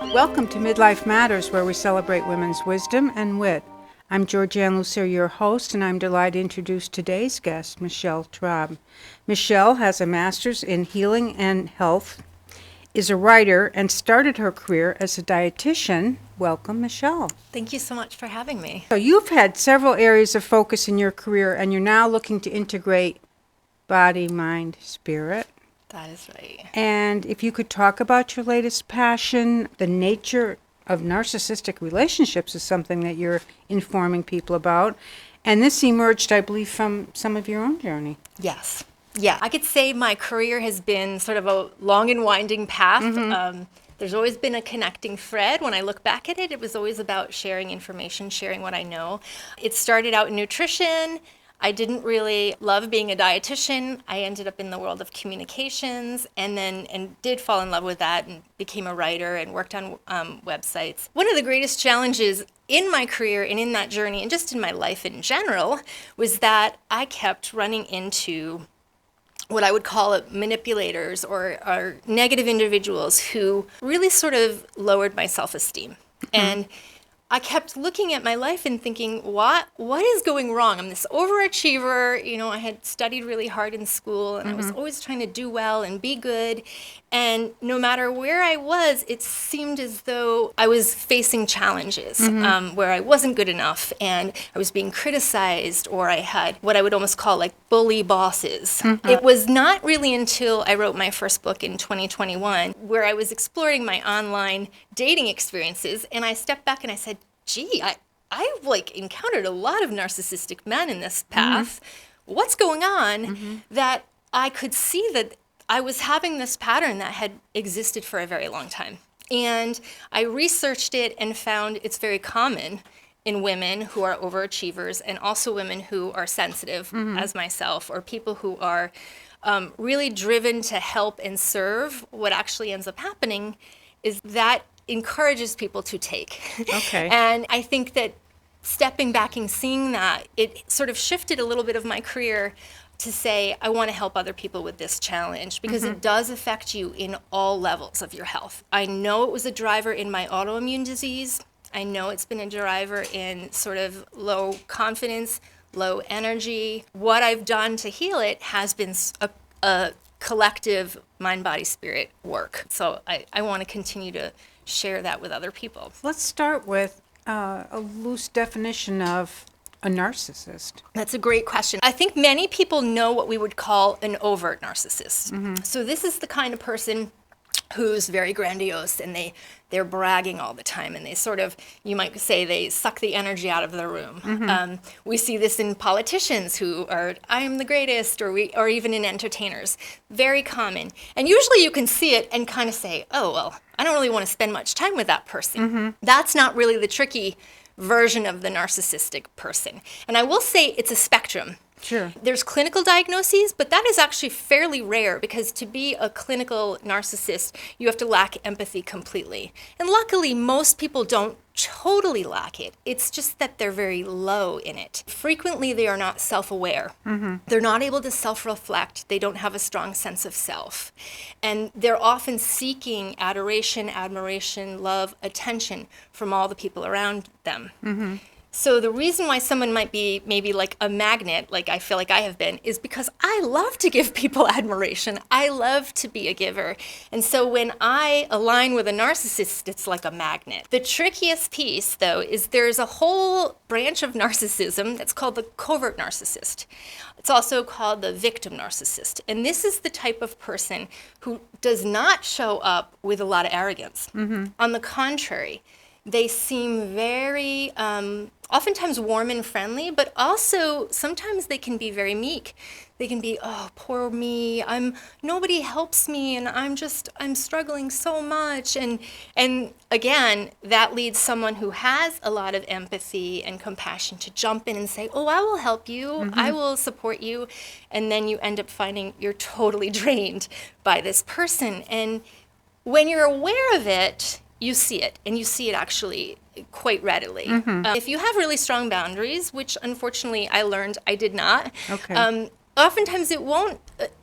Welcome to MidLIFE Matters, where we celebrate women's wisdom and wit. I'm Georgian Lussier, your host, and I'm delighted to introduce today's guest, Michelle Traub. Michelle has a master's in healing and health, is a writer, and started her career as a dietitian. Welcome, Michelle. Thank you so much for having me. So you've had several areas of focus in your career, and you're now looking to integrate body, mind, spirit. That is right. And if you could talk about your latest passion, the nature of narcissistic relationships is something that you're informing people about. And this emerged, I believe, from some of your own journey. Yes. Yeah, I could say my career has been sort of a long and winding path. There's always been a connecting thread. When I look back at it, it was always about sharing information, sharing what I know. It started out in nutrition. I didn't really love being a dietitian. I ended up in the world of communications and did fall in love with that and became a writer and worked on websites. One of the greatest challenges in my career and in that journey and just in my life in general was that I kept running into what I would call manipulators or negative individuals who really sort of lowered my self-esteem. And I kept looking at my life and thinking, what is going wrong? I'm this overachiever. You know, I had studied really hard in school, and I was always trying to do well and be good. And no matter where I was, it seemed as though I was facing challenges where I wasn't good enough, and I was being criticized, or I had what I would almost call like bully bosses. It was not really until I wrote my first book in 2021 where I was exploring my online dating experiences, and I stepped back and I said, gee, I've like encountered a lot of narcissistic men in this path. What's going on? That I could see that I was having this pattern that had existed for a very long time. And I researched it and found it's very common in women who are overachievers and also women who are sensitive as myself, or people who are really driven to help and serve. What actually ends up happening is that encourages people to take. Okay. And I think that stepping back and seeing that, it sort of shifted a little bit of my career to say, I want to help other people with this challenge because it does affect you in all levels of your health. I know it was a driver in my autoimmune disease. I know it's been a driver in sort of low confidence, low energy. What I've done to heal it has been a collective mind, body, spirit work. So I want to continue to share that with other people. Let's start with a loose definition of a narcissist. That's a great question. I think many people know what we would call an overt narcissist. So this is the kind of person who's very grandiose, and they're bragging all the time, and they sort of, you might say, they suck the energy out of the room. We see this in politicians who are, I am the greatest, or even in entertainers. Very common. And usually you can see it and kind of say, oh, well, I don't really want to spend much time with that person. That's not really the tricky version of the narcissistic person. And I will say it's a spectrum. Sure. There's clinical diagnoses, but that is actually fairly rare because to be a clinical narcissist, you have to lack empathy completely. And luckily, most people don't totally lack it. It's just that they're very low in it. Frequently, they are not self-aware. They're not able to self-reflect. They don't have a strong sense of self. And they're often seeking adoration, admiration, love, attention from all the people around them. So the reason why someone might be maybe like a magnet, like I feel like I have been, is because I love to give people admiration. I love to be a giver. And so when I align with a narcissist, it's like a magnet. The trickiest piece, though, is there's a whole branch of narcissism that's called the covert narcissist. It's also called the victim narcissist. And this is the type of person who does not show up with a lot of arrogance. On the contrary, they seem very, oftentimes warm and friendly, but also sometimes they can be very meek. They can be, oh, poor me, nobody helps me, and I'm struggling so much. And again, that leads someone who has a lot of empathy and compassion to jump in and say, oh, I will help you, I will support you. And then you end up finding you're totally drained by this person. And when you're aware of it, you see it, and you see it actually quite readily. If you have really strong boundaries, which unfortunately I learned I did not, oftentimes it won't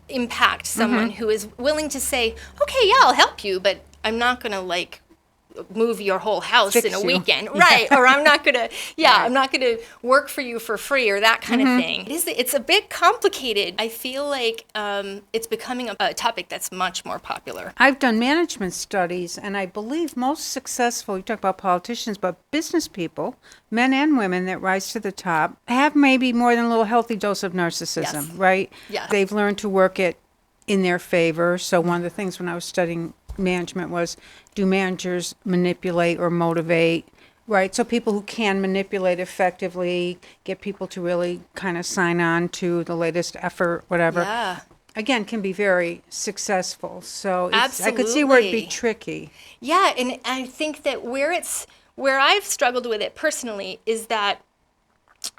impact someone who is willing to say, okay, yeah, I'll help you, but I'm not going to move your whole house Fix in a you. weekend, right? Or I'm not gonna, I'm not gonna work for you for free or that kind of thing. It's a bit complicated. I feel like it's becoming a topic that's much more popular. I've done management studies, and I believe most successful, you talk about politicians, but business people, men and women that rise to the top, have maybe more than a little healthy dose of narcissism, Yes. right? Yes. They've learned to work it in their favor. So one of the things when I was studying management was, do managers manipulate or motivate? Right, so people who can manipulate effectively, get people to really kind of sign on to the latest effort, whatever. Yeah. Again, can be very successful. So I could see where it'd be Absolutely. tricky. Yeah, and I think that where I've struggled with it personally is that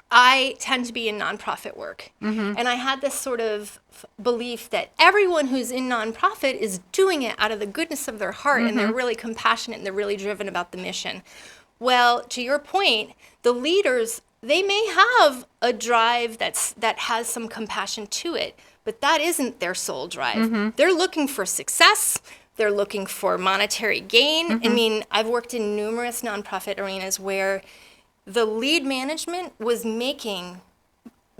I tend to be in nonprofit work. And I had this sort of belief that everyone who's in nonprofit is doing it out of the goodness of their heart and they're really compassionate and they're really driven about the mission. Well, to your point, the leaders, they may have a drive that has some compassion to it, but that isn't their sole drive. They're looking for success. They're looking for monetary gain. I mean, I've worked in numerous nonprofit arenas where the lead management was making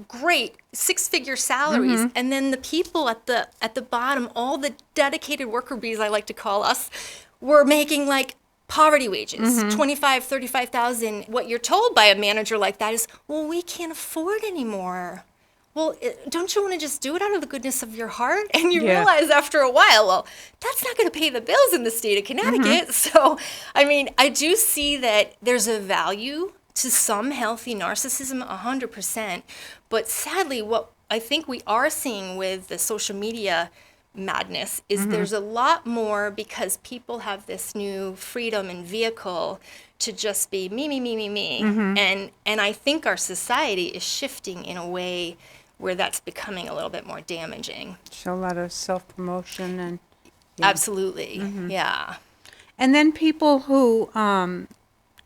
great six-figure salaries, and then the people at the bottom, all the dedicated worker bees, I like to call us, were making like poverty wages, 25, 35,000. What you're told by a manager like that is, well, we can't afford anymore. Well, don't you want to just do it out of the goodness of your heart? And you realize after a while, well, that's not going to pay the bills in the state of Connecticut. So, I mean, I do see that there's a value to some healthy narcissism, 100%. But sadly, what I think we are seeing with the social media madness is there's a lot more because people have this new freedom and vehicle to just be me. And I think our society is shifting in a way where that's becoming a little bit more damaging. So a lot of self-promotion and Absolutely. Yeah. and then people who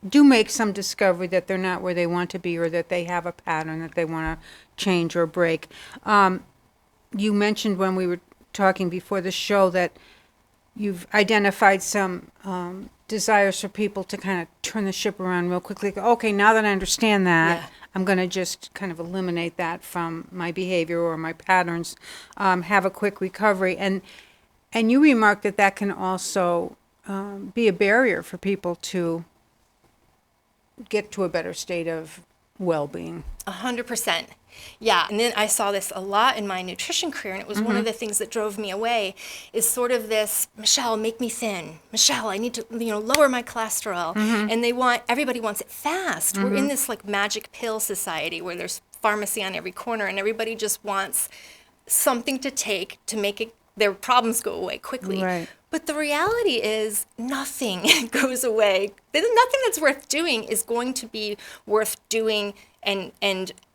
do make some discovery that they're not where they want to be or that they have a pattern that they want to change or break. You mentioned when we were talking before the show that you've identified some desires for people to kind of turn the ship around real quickly. Okay, now that I understand that, Yeah. I'm going to just kind of eliminate that from my behavior or my patterns, have a quick recovery. And you remarked that that can also be a barrier for people to get to a better state of well-being. 100%. Yeah. And then I saw this a lot in my nutrition career, and it was one of the things that drove me away is sort of this, Michelle, make me thin. Michelle, I need to, lower my cholesterol. And everybody wants it fast. We're in this like magic pill society where there's pharmacy on every corner and everybody just wants something to take to make their problems go away quickly. Right. But the reality is nothing goes away. Nothing that's worth doing is going to be worth doing and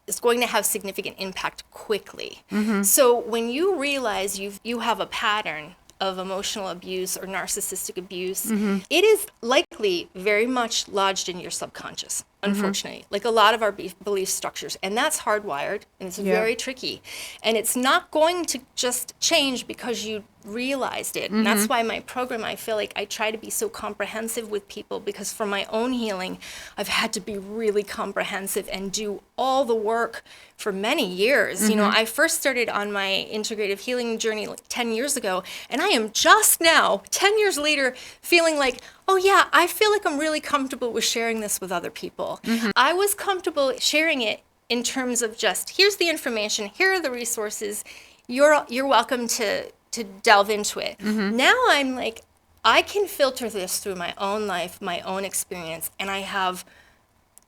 is going to have significant impact quickly. So when you realize you have a pattern of emotional abuse or narcissistic abuse, it is likely very much lodged in your subconscious, unfortunately, like a lot of our belief structures. And that's hardwired, and it's very tricky. And it's not going to just change because you realized it. And that's why my program, I feel like I try to be so comprehensive with people, because for my own healing, I've had to be really comprehensive and do all the work for many years. I first started on my integrative healing journey like 10 years ago, and I am just now, 10 years later, feeling like, oh yeah, I feel like I'm really comfortable with sharing this with other people. I was comfortable sharing it in terms of just, here's the information, here are the resources, you're welcome to delve into it. Now I'm like, I can filter this through my own life, my own experience, and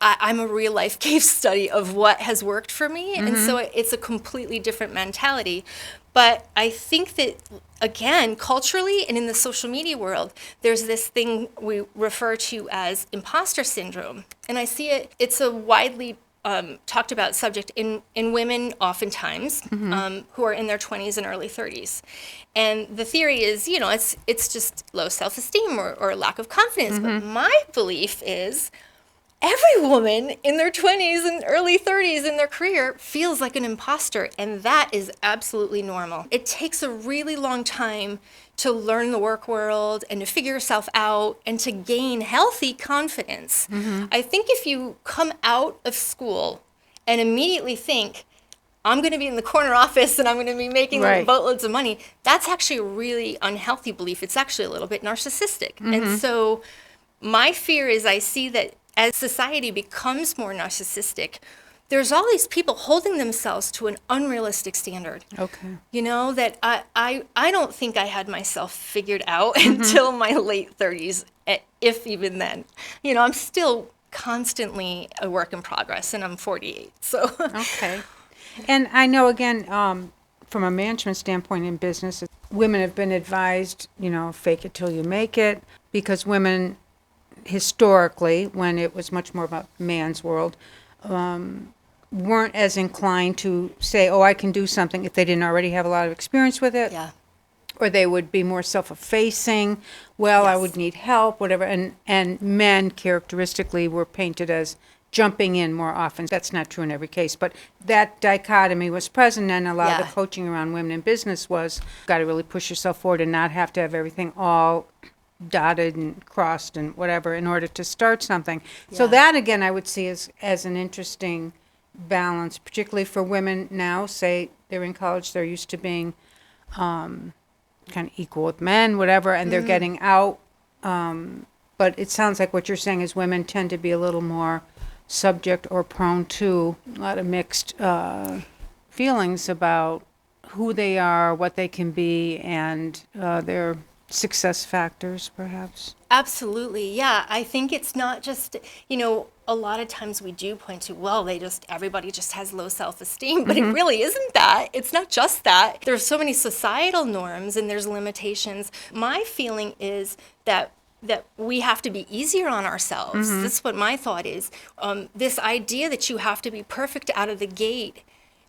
I'm a real life case study of what has worked for me. And so it's a completely different mentality. But I think that, again, culturally and in the social media world, there's this thing we refer to as imposter syndrome. And I see it's a widely talked about subject in women oftentimes who are in their 20s and early 30s. And the theory is, it's just low self-esteem or lack of confidence. But my belief is every woman in their 20s and early 30s in their career feels like an imposter, and that is absolutely normal. It takes a really long time to learn the work world and to figure yourself out and to gain healthy confidence. I think if you come out of school and immediately think, I'm going to be in the corner office and I'm going to be making boatloads of money, that's actually a really unhealthy belief. It's actually a little bit narcissistic. And so my fear is I see that as society becomes more narcissistic, there's all these people holding themselves to an unrealistic standard. Okay. You know, that I don't think I had myself figured out until my late 30s, if even then. You know, I'm still constantly a work in progress, and I'm 48. So. Okay. And I know, again, from a management standpoint in business, women have been advised, you know, fake it till you make it, because women historically, when it was much more about man's world, weren't as inclined to say, oh, I can do something if they didn't already have a lot of experience with it. Yeah. Or they would be more self-effacing. Well, I would need help, whatever. And men characteristically were painted as jumping in more often. That's not true in every case, but that dichotomy was present, and a lot of the coaching around women in business was, got to really push yourself forward and not have to have everything all dotted and crossed and whatever in order to start something. So that, again, I would see as an interesting balance, particularly for women now. Say they're in college, they're used to being kind of equal with men, whatever, and they're getting out. But it sounds like what you're saying is women tend to be a little more subject or prone to a lot of mixed feelings about who they are, what they can be, and their success factors, perhaps. Absolutely. Yeah. I think it's not just, you know, a lot of times we do point to, well, everybody just has low self-esteem, but it really isn't that. It's not just that. There's so many societal norms and there's limitations. My feeling is that we have to be easier on ourselves. That's what my thought is. This idea that you have to be perfect out of the gate.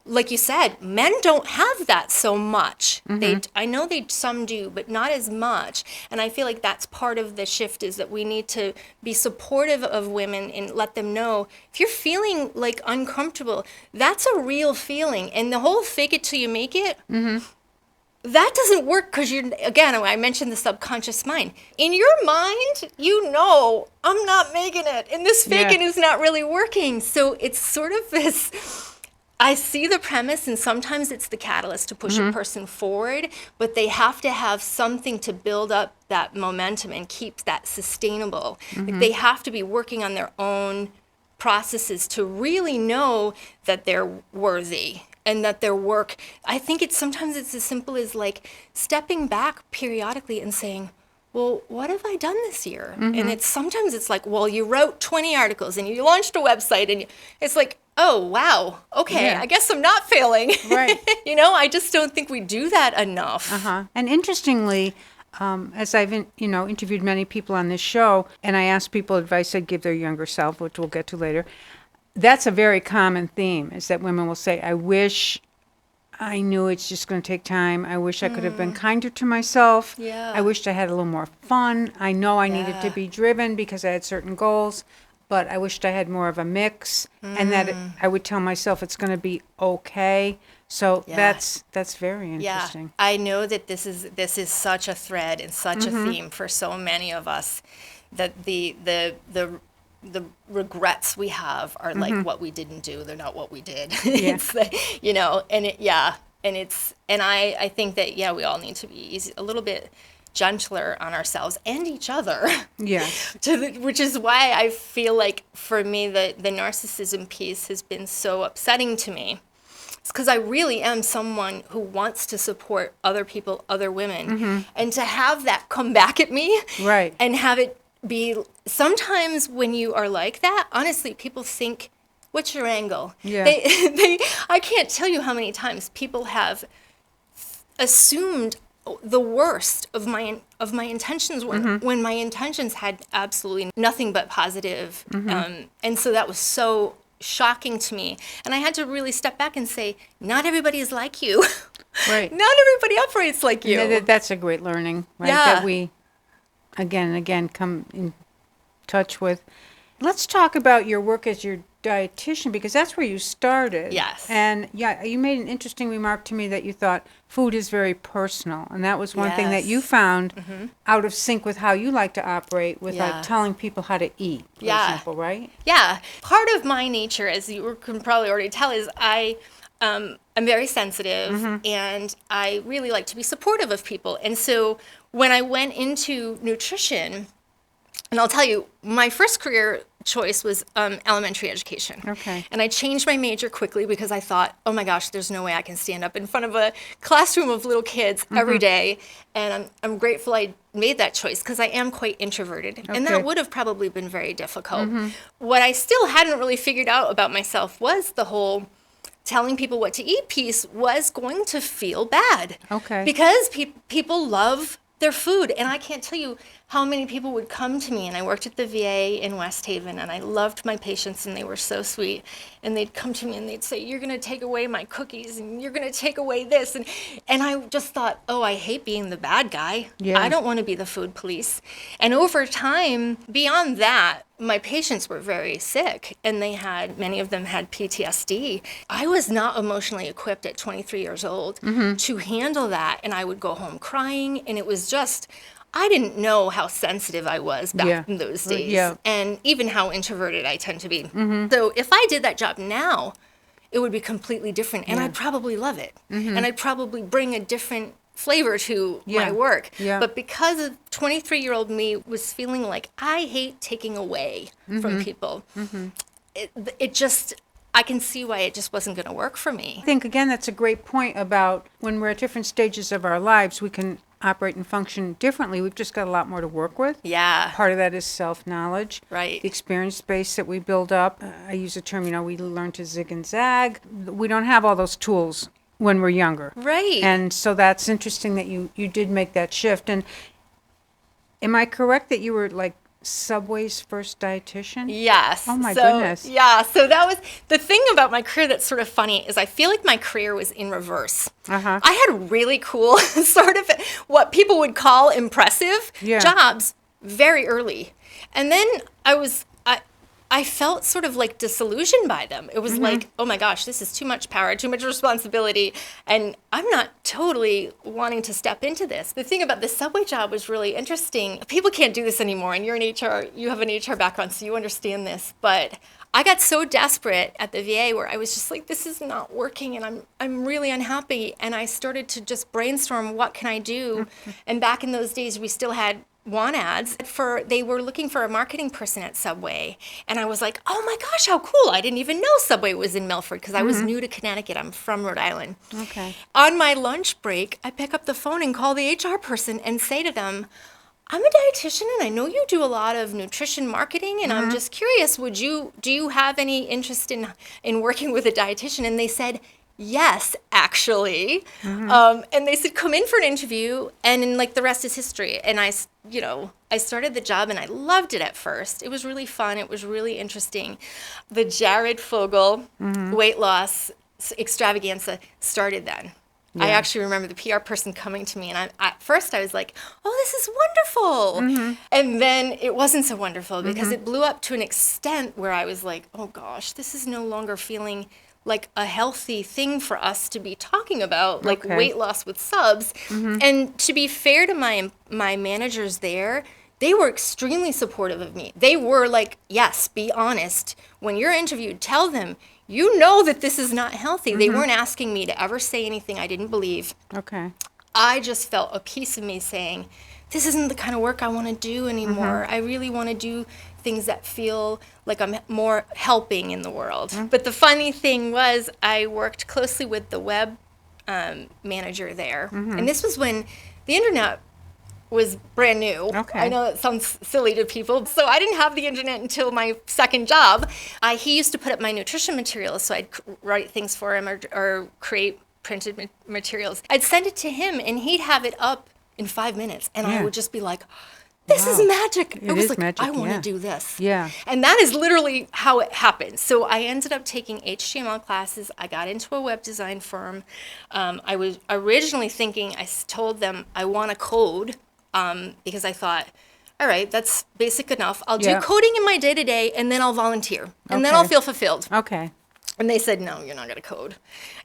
Like you said, men don't have that so much. I know some do, but not as much. And I feel like that's part of the shift, is that we need to be supportive of women and let them know, if you're feeling like uncomfortable, that's a real feeling. And the whole fake it till you make it, that doesn't work, because again, I mentioned the subconscious mind. In your mind, you know, I'm not making it, and this faking is not really working. So it's sort of this, I see the premise, and sometimes it's the catalyst to push a person forward, but they have to have something to build up that momentum and keep that sustainable. Like they have to be working on their own processes to really know that they're worthy and that their work, I think sometimes it's as simple as like stepping back periodically and saying, well, what have I done this year? And sometimes it's like, well, you wrote 20 articles and you launched a website, and it's like, oh, wow, okay, I guess I'm not failing. Right. You know, I just don't think we do that enough. And interestingly, as I've interviewed many people on this show, and I ask people advice they'd give their younger self, which we'll get to later, that's a very common theme, is that women will say, I wish I knew it's just going to take time. I wish I could have been kinder to myself. Yeah. I wished I had a little more fun. I know I needed to be driven because I had certain goals, but I wished I had more of a mix, and that I would tell myself it's going to be okay. So that's very interesting. Yeah, I know that this is such a thread and such a theme for so many of us, that the regrets we have are like what we didn't do. They're not what we did. It's you know, and I think that we all need to be a little bit gentler on ourselves and each other. Yeah. Which is why I feel like for me the narcissism piece has been so upsetting to me. It's because I really am someone who wants to support other people, other women, and to have that come back at me, right, and have it be, sometimes when you are like that, honestly, people think, what's your angle? Yeah. I can't tell you how many times people have assumed the worst of my intentions when my intentions had absolutely nothing but positive. And so that was so shocking to me. And I had to really step back and say, not everybody is like you. Right. Not everybody operates like you. That's a great learning, right? Yeah. That we again and again come in touch with. let's talk about your work as your dietitian, because that's where you started. Yes. And yeah, you made an interesting remark to me that you thought food is very personal. And that was one thing that you Yes. found out of sync with how you like to operate with like Yeah. telling people how to eat, for Yeah. example, right? Yeah. Part of my nature, as you can probably already tell, is I'm very sensitive and I really like to be supportive of people. And so when I went into nutrition, and I'll tell you, my first career choice was elementary education. Okay. And I changed my major quickly because I thought, oh my gosh, there's no way I can stand up in front of a classroom of little kids every day. And I'm grateful I made that choice because I am quite introverted. And Okay. that would have probably been very difficult. What I still hadn't really figured out about myself was the whole telling people what to eat piece was going to feel bad. Okay. Because people love their food. And I can't tell you how many people would come to me. And I worked at the VA in West Haven, and I loved my patients, and they were so sweet. And they'd come to me and they'd say, you're going to take away my cookies, and you're going to take away this. And I just thought, oh, I hate being the bad guy. Yeah. I don't want to be the food police. And over time, beyond that, my patients were very sick, and many of them had PTSD. I was not emotionally equipped at 23 years old to handle that, and I would go home crying, and it was just, I didn't know how sensitive I was back in those days, and even how introverted I tend to be. So if I did that job now, it would be completely different, and I'd probably love it, and I'd probably bring a different flavor to my work. But because of 23-year-old me was feeling like I hate taking away from people, it just, I can see why it just wasn't going to work for me. I think, again, that's a great point about when we're at different stages of our lives, we can operate and function differently. We've just got a lot more to work with. Yeah. Part of that is self-knowledge. Right. The experience base that we build up. I use the term, we learn to zig and zag. We don't have all those tools when we're younger. Right. And so that's interesting that you did make that shift. And am I correct that you were like Subway's first dietitian? Yes. Oh my goodness. Yeah. So that was the thing about my career that's sort of funny is I feel like my career was in reverse. I had really cool sort of what people would call impressive jobs very early. And then I felt sort of like disillusioned by them. It was like, oh my gosh, this is too much power, too much responsibility, and I'm not totally wanting to step into this. The thing about the Subway job was really interesting. People can't do this anymore, and you're in HR, you have an HR background, so you understand this, but I got so desperate at the VA where I was just like, this is not working, and I'm really unhappy, and I started to just brainstorm, what can I do? And back in those days, we still had want ads they were looking for a marketing person at Subway, and I was like, oh my gosh, how cool. I didn't even know Subway was in Milford because I was new to Connecticut. I'm from Rhode Island. Okay. On my lunch break, I pick up the phone and call the HR person and say to them, I'm a dietitian and I know you do a lot of nutrition marketing, and I'm just curious, do you have any interest in working with a dietitian? And they said, yes, actually. And they said, come in for an interview, and then, like, the rest is history. And I started the job, and I loved it at first. It was really fun. It was really interesting. The Jared Fogle weight loss extravaganza started then. I actually remember the PR person coming to me, and at first I was like, oh, this is wonderful. And then it wasn't so wonderful because it blew up to an extent where I was like, oh gosh, this is no longer feeling like a healthy thing for us to be talking about, like weight loss with subs. And to be fair to my managers there, they were extremely supportive of me. They were like, yes, be honest. When you're interviewed, tell them, you know that this is not healthy. They weren't asking me to ever say anything I didn't believe. Okay. I just felt a piece of me saying, this isn't the kind of work I want to do anymore. I really want to do things that feel like I'm more helping in the world. But the funny thing was I worked closely with the web manager there. And this was when the internet was brand new. Okay. I know it sounds silly to people. So I didn't have the internet until my second job. He used to put up my nutrition materials, so I'd write things for him or create printed materials. I'd send it to him, and he'd have it up in 5 minutes. And I would just be like, this is magic. It was like, magic, I want to do this. Yeah. And that is literally how it happened. So I ended up taking HTML classes. I got into a web design firm. I was originally thinking, I told them I want to code because I thought, all right, that's basic enough. I'll Yeah. do coding in my day-to-day, and then I'll volunteer, and then I'll Okay. feel fulfilled. Okay. And they said, no, you're not going to code.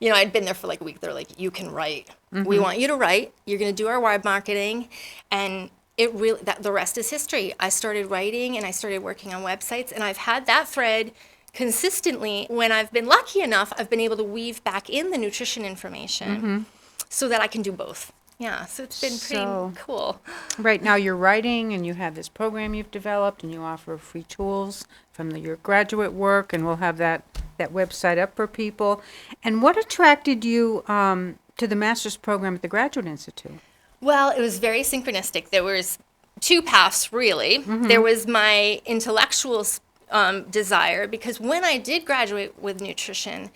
I'd been there for like a week. They're like, you can write. We want you to write. You're going to do our web marketing. And it really, the rest is history. I started writing and I started working on websites. And I've had that thread consistently. When I've been lucky enough, I've been able to weave back in the nutrition information so that I can do both. Yeah, so it's been pretty cool. Right now you're writing and you have this program you've developed and you offer free tools from your graduate work, and we'll have that website up for people. And what attracted you to the master's program at the Graduate Institute? Well, it was very synchronistic. There was two paths, really. There was my intellectual desire, because when I did graduate with nutrition,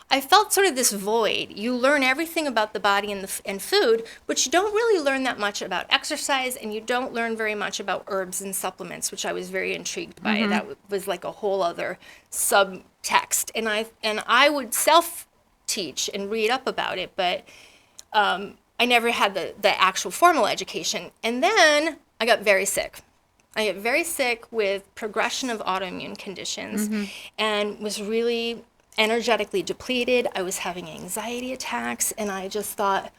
I felt sort of this void. You learn everything about the body and food, but you don't really learn that much about exercise, and you don't learn very much about herbs and supplements, which I was very intrigued by. That was like a whole other subtext. And I would self-teach and read up about it, but I never had the actual formal education. And then I got very sick. I got very sick with progression of autoimmune conditions and was really energetically depleted. I was having anxiety attacks, and I just thought,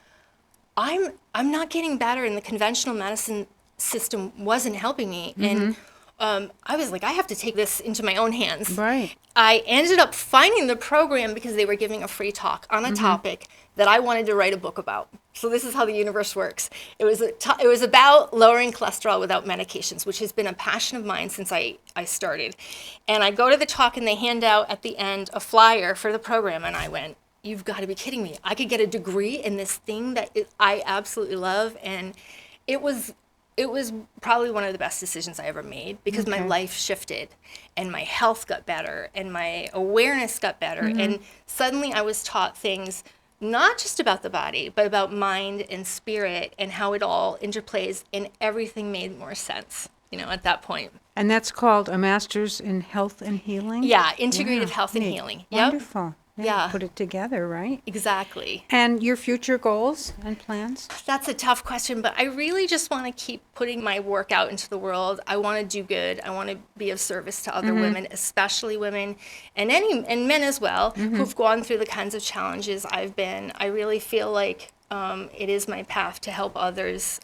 I'm not getting better, and the conventional medicine system wasn't helping me. And I was like, I have to take this into my own hands. Right. I ended up finding the program because they were giving a free talk on a topic that I wanted to write a book about. So this is how the universe works. It was about lowering cholesterol without medications, which has been a passion of mine since I started. And I go to the talk, and they hand out at the end a flyer for the program, and I went, you've got to be kidding me. I could get a degree in this thing that I absolutely love. And it was probably one of the best decisions I ever made, because my life shifted and my health got better and my awareness got better. And suddenly I was taught things not just about the body, but about mind and spirit and how it all interplays, and everything made more sense, at that point. And that's called a Master's in Health and Healing? Yeah, Integrative Health and Healing. Yep. Wonderful. Yeah. Put it together, right? Exactly. And your future goals and plans? That's a tough question, but I really just want to keep putting my work out into the world. I want to do good. I want to be of service to other women, especially women, and men as well, who've gone through the kinds of challenges I've been. I really feel like it is my path to help others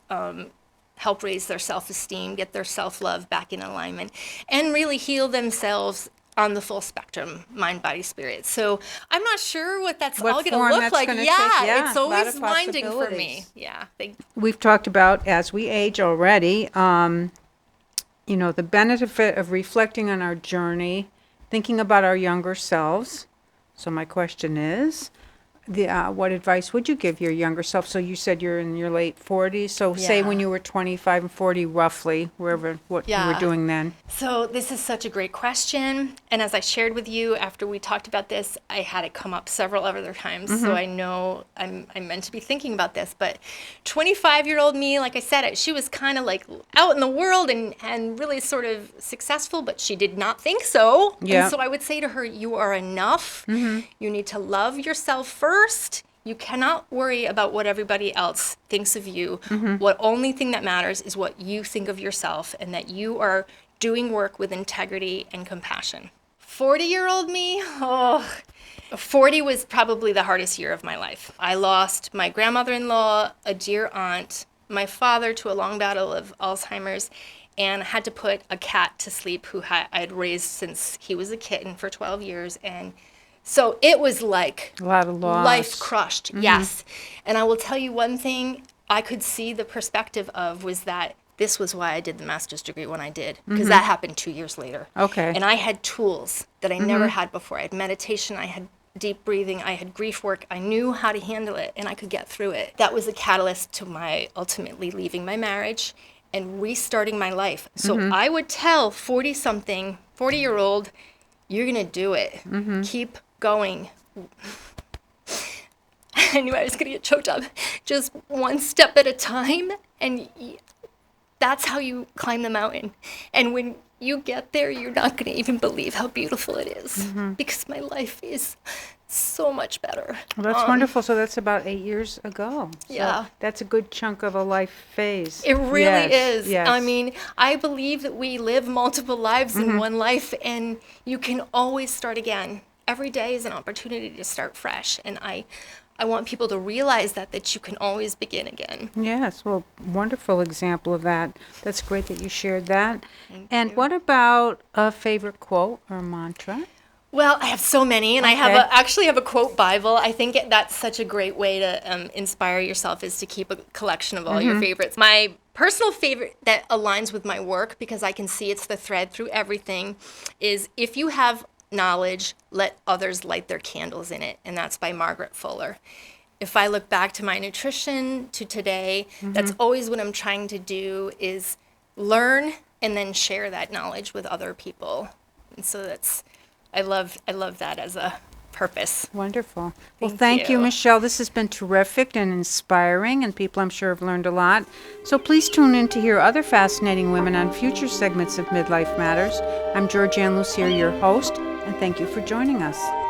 help raise their self-esteem, get their self-love back in alignment, and really heal themselves on the full spectrum, mind, body, spirit. So I'm not sure what that's all going to look like. Yeah, it's always winding for me. Yeah. We've talked about, as we age already, the benefit of reflecting on our journey, thinking about our younger selves. So my question is, what advice would you give your younger self? So you said you're in your late 40s. So say when you were 25 and 40, roughly, what you were doing then. So this is such a great question. And as I shared with you after we talked about this, I had it come up several other times. So I know I'm meant to be thinking about this. But 25-year-old me, like I said, she was kind of like out in the world and really sort of successful, but she did not think so. Yeah. And so I would say to her, you are enough. You need to love yourself first. You cannot worry about what everybody else thinks of you. What only thing that matters is what you think of yourself, and that you are doing work with integrity and compassion. 40-year-old me, 40 was probably the hardest year of my life. I lost my grandmother-in-law, a dear aunt, my father to a long battle of Alzheimer's, and had to put a cat to sleep who I had raised since he was a kitten for 12 years. And so it was like a lot of loss. Life crushed, yes. And I will tell you one thing I could see the perspective of was that this was why I did the master's degree when I did, because that happened 2 years later. Okay. And I had tools that I never had before. I had meditation, I had deep breathing, I had grief work. I knew how to handle it, and I could get through it. That was a catalyst to my ultimately leaving my marriage and restarting my life. So I would tell 40-year-old, you're going to do it. Keep going. I knew I was going to get choked up. Just one step at a time, and that's how you climb the mountain. And when you get there, you're not going to even believe how beautiful it is, because my life is so much better. Well, that's wonderful. So that's about 8 years ago. So Yeah. that's a good chunk of a life phase. It really is. Yes. I mean, I believe that we live multiple lives in one life, and you can always start again. Every day is an opportunity to start fresh, and I want people to realize that you can always begin again. Yes, well, wonderful example of that. That's great that you shared that. And you. what about a favorite quote or mantra? Well, I have so many, and I actually have a quote Bible. I think that's such a great way to inspire yourself, is to keep a collection of all your favorites. My personal favorite that aligns with my work, because I can see it's the thread through everything, is if you have knowledge, let others light their candles in it. And that's by Margaret Fuller. If I look back to my nutrition, to today, that's always what I'm trying to do, is learn and then share that knowledge with other people. And so I love that as a purpose. Wonderful. Well, Thank thank you, you. Michelle. This has been terrific and inspiring, and people I'm sure have learned a lot. So please tune in to hear other fascinating women on future segments of Midlife Matters. I'm Georgian Lussier, your host, and thank you for joining us.